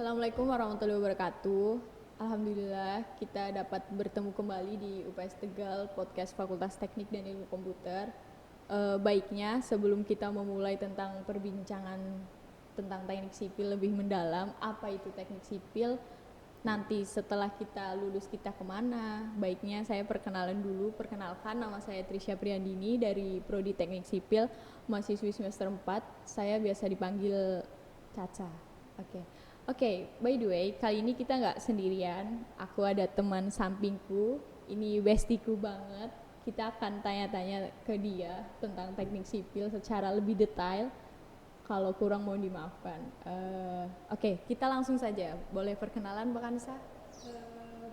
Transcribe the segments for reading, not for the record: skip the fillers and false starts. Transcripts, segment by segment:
Assalamualaikum warahmatullahi wabarakatuh. Alhamdulillah kita dapat bertemu kembali di UPS Tegal Podcast Fakultas Teknik dan Ilmu Komputer. Baiknya sebelum kita memulai tentang perbincangan tentang teknik sipil lebih mendalam, apa itu teknik sipil, nanti setelah kita lulus kita kemana, baiknya saya perkenalkan nama saya Trisha Priandini dari Prodi Teknik Sipil, mahasiswi semester 4. Saya biasa dipanggil Caca. Oke, by the way, kali ini kita nggak sendirian. Aku ada teman sampingku, ini bestiku banget. Kita akan tanya-tanya ke dia tentang teknik sipil secara lebih detail. Kalau kurang mohon dimaafkan. Oke, kita langsung saja. Boleh perkenalan Mbak Kansa?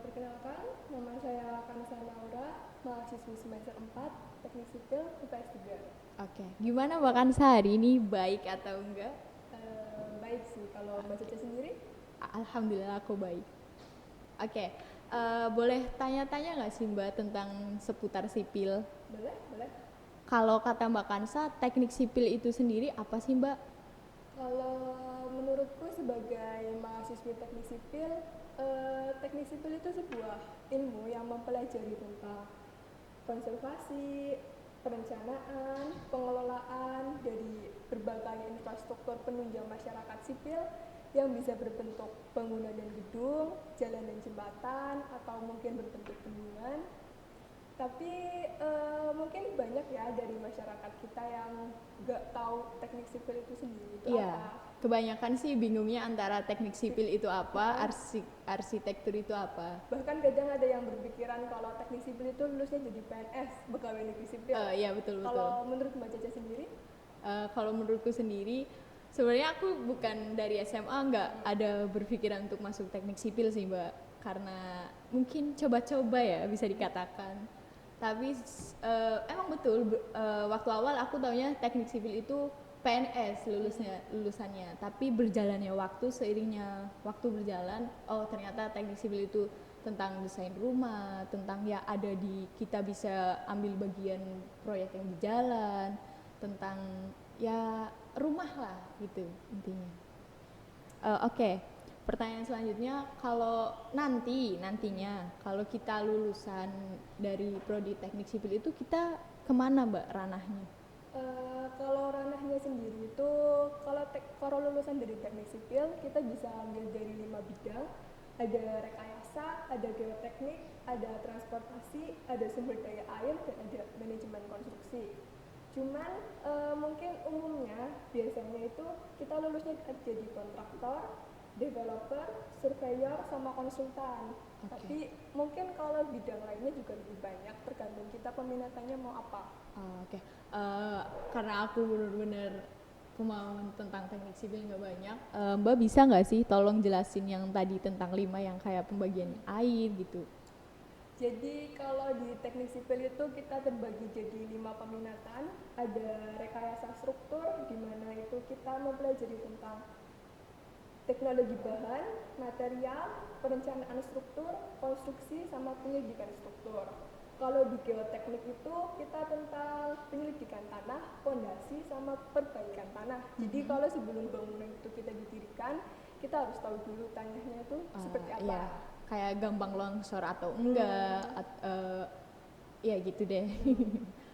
Perkenalkan, nama saya Kansa Naura, mahasiswi semester 4, Teknik Sipil, UPS 3. Oke, gimana Mbak Kansa hari ini, baik atau enggak? Baik sih, kalau Mbak Caca sendiri? Alhamdulillah aku baik. Oke, boleh tanya-tanya nggak sih Mbak tentang seputar sipil? Boleh, boleh. Kalau kata Mbak Kansa, teknik sipil itu sendiri apa sih Mbak? Kalau menurutku sebagai mahasiswi teknik sipil itu sebuah ilmu yang mempelajari tentang konservasi, perencanaan, pengelolaan dari berbagai infrastruktur penunjang masyarakat sipil yang bisa berbentuk bangunan dan gedung, jalan dan jembatan, atau mungkin berbentuk bendungan. Tapi mungkin banyak ya dari masyarakat kita yang nggak tahu teknik sipil itu sendiri itu apa. Kebanyakan sih bingungnya antara teknik sipil itu apa, arsitektur itu apa. Bahkan kadang ada yang berpikiran kalau teknik sipil itu lulusnya jadi PNS, pegawai negeri sipil. Iya betul. Kalau menurut Mbak Caca sendiri? Kalau menurutku sendiri, sebenarnya aku bukan dari SMA nggak ada berpikiran untuk masuk teknik sipil sih Mbak, karena mungkin coba-coba ya bisa dikatakan. Tapi emang betul waktu awal aku taunya teknik sipil itu PNS lulusannya, tapi berjalannya waktu, seiringnya waktu berjalan, oh ternyata teknik sipil itu tentang desain rumah, tentang ya ada di kita bisa ambil bagian proyek yang di jalan, tentang ya rumah lah gitu intinya. Oke. Pertanyaan selanjutnya, kalau nantinya kalau kita lulusan dari prodi teknik sipil itu kita kemana Mbak ranahnya? Kalau ranahnya sendiri itu kalau lulusan dari teknik sipil kita bisa ambil dari 5 bidang. Ada rekayasa, ada geoteknik, ada transportasi, ada sumber daya air, dan ada manajemen konstruksi. Cuman mungkin umumnya biasanya itu kita lulusnya jadi kontraktor, developer, surveyor, sama konsultan. Tapi mungkin kalau bidang lainnya juga lebih banyak, tergantung kita peminatannya mau apa. Oke. Karena aku benar-benar pemahaman tentang teknik sipil nggak banyak, Mbak bisa nggak sih tolong jelasin yang tadi tentang 5 yang kayak pembagian air gitu? Jadi kalau di teknik sipil itu kita terbagi jadi 5 peminatan. Ada rekayasa struktur, di mana itu kita mempelajari tentang teknologi bahan, material, perencanaan struktur, konstruksi, sama penyelidikan struktur. Kalau di geoteknik itu kita tentang penyelidikan tanah, fondasi, sama perbaikan tanah. Jadi kalau sebelum bangunan itu kita didirikan, kita harus tahu dulu tanahnya itu seperti apa. Iya, kayak gampang longsor atau enggak, ya gitu deh.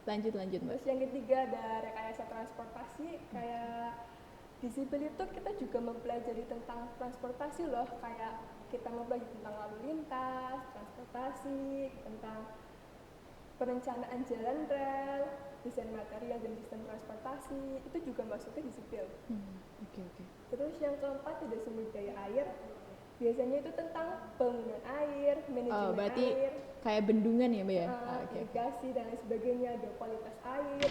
lanjut Mbak. Terus yang ketiga ada rekayasa transportasi. Kayak di sipil itu kita juga mempelajari tentang transportasi loh, kayak kita mempelajari tentang lalu lintas, transportasi, tentang perencanaan jalan rel, desain material dan sistem transportasi, itu juga masuknya di sipil. Oke. Terus yang keempat ada sumber daya air. Biasanya itu tentang bangunan air, manajemen berarti air, kayak bendungan ya Mbak ya? irigasi dan lain sebagainya, ada kualitas air,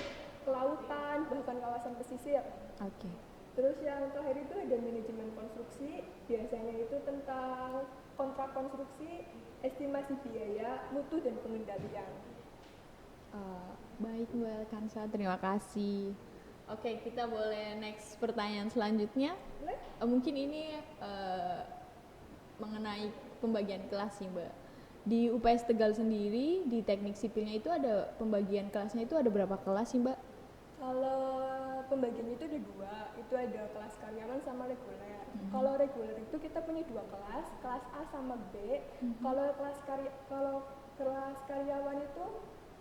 kelautan, bahkan kawasan pesisir. Oke. Terus yang terakhir itu ada manajemen konstruksi. Biasanya itu tentang kontrak konstruksi, estimasi biaya, mutu, dan pengendalian. Baik Mbak Kansa, terima kasih. Oke, kita boleh next pertanyaan selanjutnya. Boleh? Mungkin ini mengenai pembagian kelas sih Mbak. Di UPS Tegal sendiri, di teknik sipilnya itu ada pembagian kelasnya itu ada berapa kelas sih Mbak? Kalau pembagiannya itu ada dua, itu ada kelas karyawan sama reguler. Kalau reguler itu kita punya dua kelas, kelas A sama B. Kalau kelas karyawan itu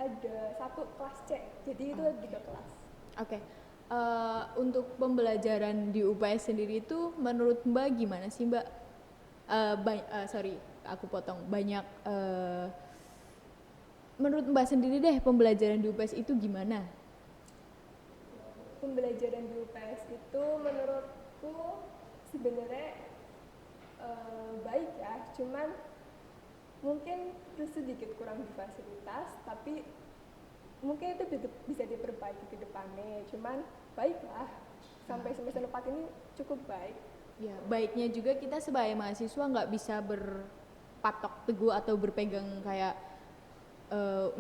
ada satu kelas C, jadi itu ada 3 kelas. Oke. Untuk pembelajaran di UPS sendiri itu menurut Mbak gimana sih Mbak? Sorry, aku potong. Menurut Mbak sendiri deh pembelajaran di UPS itu gimana? Pembelajaran di UPS itu menurutku sebenarnya baik ya, cuman mungkin sedikit kurang di fasilitas, tapi mungkin itu bisa diperbaiki ke depannya, cuman baiklah sampai semester 4 ini cukup baik. Ya, baiknya juga kita sebagai mahasiswa nggak bisa berpatok teguh atau berpegang kayak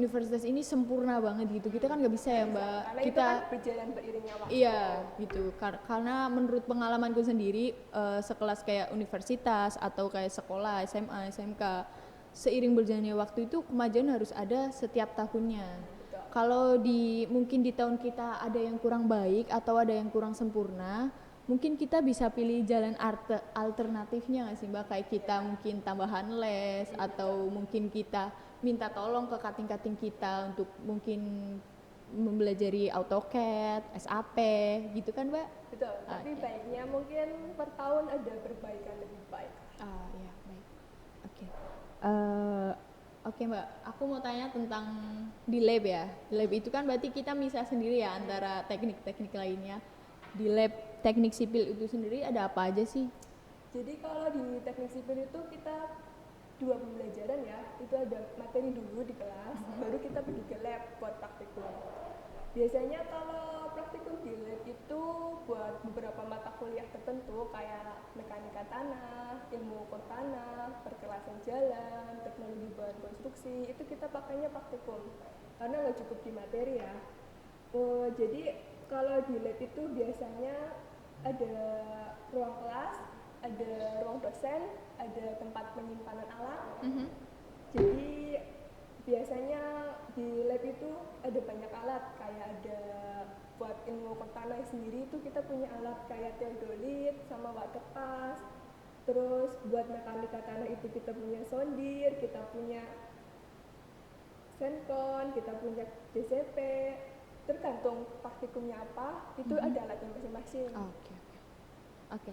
universitas ini sempurna banget gitu. Kita kan nggak bisa ya Mbak. Karena Kita itu kan berjalan beriringnya waktu. iya gitu. Karena menurut pengalamanku sendiri sekelas kayak universitas atau kayak sekolah SMA, SMK, seiring berjalannya waktu itu kemajuan harus ada setiap tahunnya. Kalau mungkin di tahun kita ada yang kurang baik atau ada yang kurang sempurna, mungkin kita bisa pilih jalan alternatifnya nggak sih Mbak? Kayak kita mungkin tambahan les atau mungkin kita minta tolong ke kating-kating kita untuk mungkin mempelajari AutoCAD, SAP gitu kan Mbak? Betul, tapi baiknya mungkin per tahun ada perbaikan lebih baik. Ya baik. Oke. Oke Mbak, aku mau tanya tentang di lab ya. Di lab itu kan berarti kita misah sendiri ya antara teknik-teknik lainnya. Di lab teknik sipil itu sendiri ada apa aja sih? Jadi kalau di teknik sipil itu kita 2 pembelajaran ya, itu ada materi dulu di kelas, baru kita pergi ke lab buat praktikum. Biasanya kalau praktikum di lab itu buat beberapa mata kuliah tertentu kayak mekanika tanah, ilmu ukur tanah, perkelasan jalan, teknologi bahan konstruksi, itu kita pakainya praktikum karena nggak cukup di materi ya. Jadi kalau di lab itu biasanya ada ruang kelas, ada ruang dosen, ada tempat penyimpanan alat. Jadi biasanya di lab itu ada banyak alat, kayak ada buat ilmu ukur tanah sendiri itu kita punya alat kayak teodolit sama waterpass. Terus buat mekanika tanah itu kita punya sondir, kita punya senkon, kita punya JCP. Tergantung praktikumnya apa, itu ada alatnya masing-masing. Oke.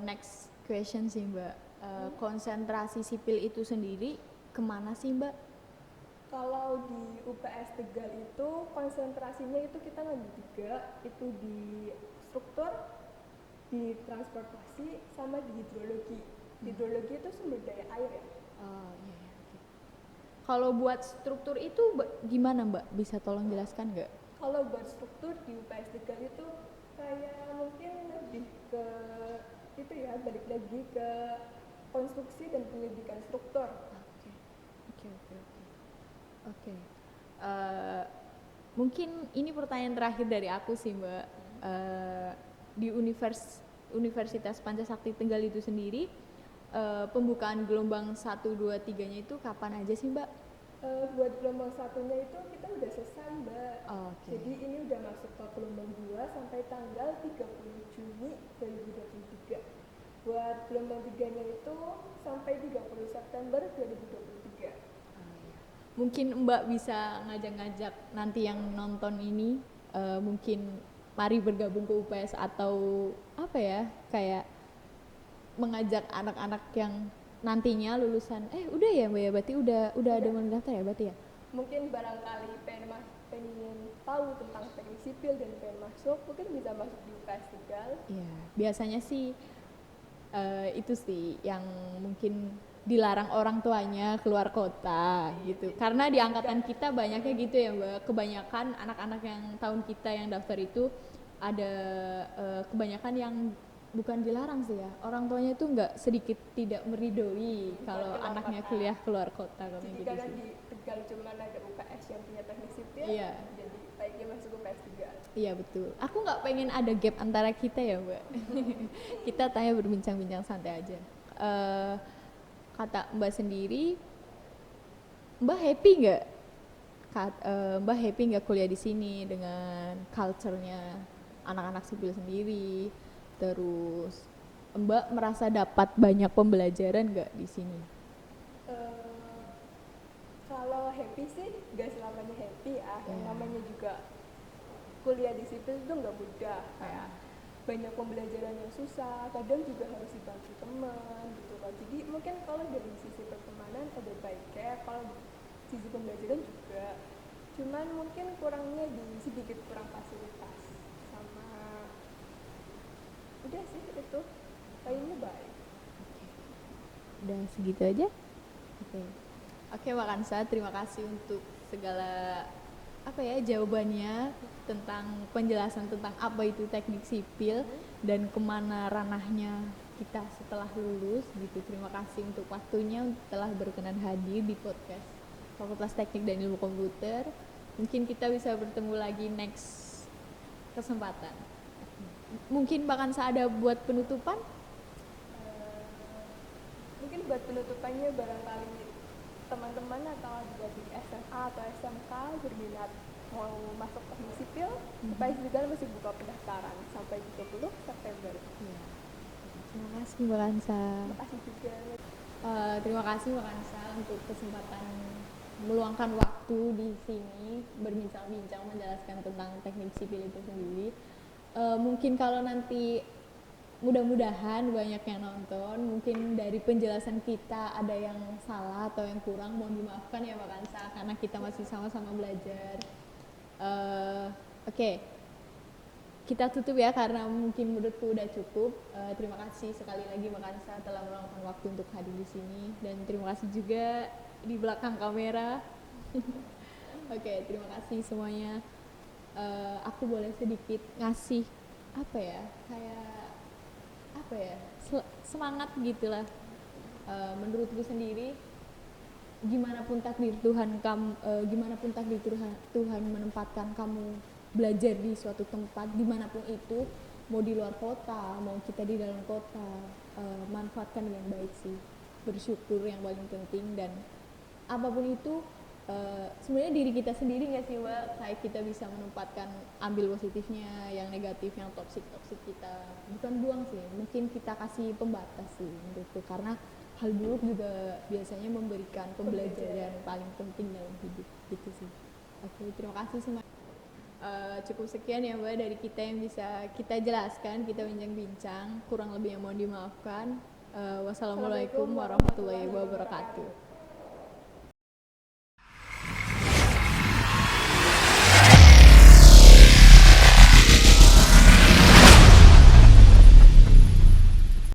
Next question sih Mbak. Konsentrasi sipil itu sendiri kemana sih Mbak? Kalau di UPS Tegal itu konsentrasinya itu kita ngambil 3, itu di struktur, di transportasi, sama di hidrologi. Hidrologi itu sumber daya air ya. Iya. Kalau buat struktur itu gimana Mbak? Bisa tolong jelaskan nggak? Kalau buat struktur di UPS Tegal itu kayak mungkin lebih ke itu ya, balik lagi ke konstruksi dan pendidikan struktur. Oke. Mungkin ini pertanyaan terakhir dari aku sih Mbak. Di Universitas Pancasakti Tegal itu sendiri, pembukaan gelombang 1, 2, 3-nya itu kapan aja sih Mbak? Buat gelombang 1-nya itu kita udah selesai Mbak. Jadi ini udah masuk ke gelombang 2 sampai tanggal 30 Juni 2023. Buat gelombang 3-nya itu sampai 30 September 2023. Mungkin Mbak bisa ngajak-ngajak nanti yang nonton ini, mungkin mari bergabung ke UPS atau apa ya, kayak mengajak anak-anak yang nantinya lulusan udah ya Mbak ya, berarti udah ada mendaftar ya berarti ya? Mungkin barangkali pengen tahu tentang teknik sipil dan pengen masuk, mungkin bisa masuk di UPS Tegal. Iya, biasanya sih itu sih yang mungkin dilarang orang tuanya keluar kota gitu. Karena di angkatan kita banyaknya gitu ya Mbak, kebanyakan anak-anak yang tahun kita yang daftar itu ada kebanyakan yang bukan dilarang sih ya, orang tuanya itu nggak sedikit tidak meridoi kalau anaknya kuliah keluar kota kayak jadi gitu karena sih. di Tegal cuma ada UPS yang punya teknik sipil, Iya. jadi baiknya masuk UPS Tegal. Iya betul, aku nggak pengen ada gap antara kita ya Mbak. Kita tanya berbincang-bincang santai aja. Kata Mbak sendiri, Mbak happy nggak? Mbak happy nggak kuliah di sini dengan culture-nya anak-anak sipil sendiri. Terus Mbak merasa dapat banyak pembelajaran nggak di sini? Eh, Kalau happy sih gak selamanya happy ya. Yang Iya. namanya juga kuliah di sipil itu nggak mudah. Kayak banyak pembelajaran yang susah, kadang juga harus dibantu teman gitu kan. Jadi mungkin kalau dari sisi pertemanan ada baiknya, kalau sisi pembelajaran juga. Cuman mungkin kurangnya di sedikit kurang fasilitas sama udah sih itu lainnya baik. Udah segitu aja? Oke. Oke, Mbak Kansa, terima kasih untuk segala jawabannya tentang penjelasan tentang apa itu teknik sipil dan kemana ranahnya kita setelah lulus gitu. Terima kasih untuk waktunya telah berkenan hadir di podcast Fakultas Teknik dan Ilmu Komputer. Mungkin kita bisa bertemu lagi next kesempatan. Mungkin Mbak Kansa ada buat penutupan? Mungkin buat penutupannya barangkali teman-teman atau dari SMA atau SMK berminat mau masuk teknik sipil, UPS Tegal masih buka pendaftaran sampai 30 September. Ya. Terima kasih Mbak Kansa. Terima kasih juga. Terima kasih Mbak Kansa untuk kesempatan meluangkan waktu di sini berbincang-bincang menjelaskan tentang teknik sipil itu sendiri. Mungkin kalau nanti mudah-mudahan banyak yang nonton, mungkin dari penjelasan kita ada yang salah atau yang kurang, mohon dimaafkan ya Mbak Kansa karena kita masih sama-sama belajar. Oke. Kita tutup ya karena mungkin menurutku udah cukup. Terima kasih sekali lagi Mbak Kansa telah meluangkan waktu untuk hadir di sini dan terima kasih juga di belakang kamera. Oke, terima kasih semuanya. Aku boleh sedikit ngasih semangat gitulah. Menurutku sendiri, gimana pun takdir Tuhan menempatkan kamu belajar di suatu tempat dimanapun itu, mau di luar kota mau kita di dalam kota, manfaatkan dengan baik sih, bersyukur yang paling penting, dan apapun itu sebenarnya diri kita sendiri nggak sih Mbak, kayak kita bisa menempatkan, ambil positifnya, yang negatif, yang toksik kita bukan buang sih, mungkin kita kasih pembatas sih menurutku, karena hal buruk juga biasanya memberikan pembelajaran paling penting dalam hidup gitu sih. Oke, terima kasih semua. Cukup sekian ya Mbak dari kita yang bisa kita jelaskan, kita bincang-bincang, kurang lebihnya mohon dimaafkan. Wassalamualaikum warahmatullahi wabarakatuh.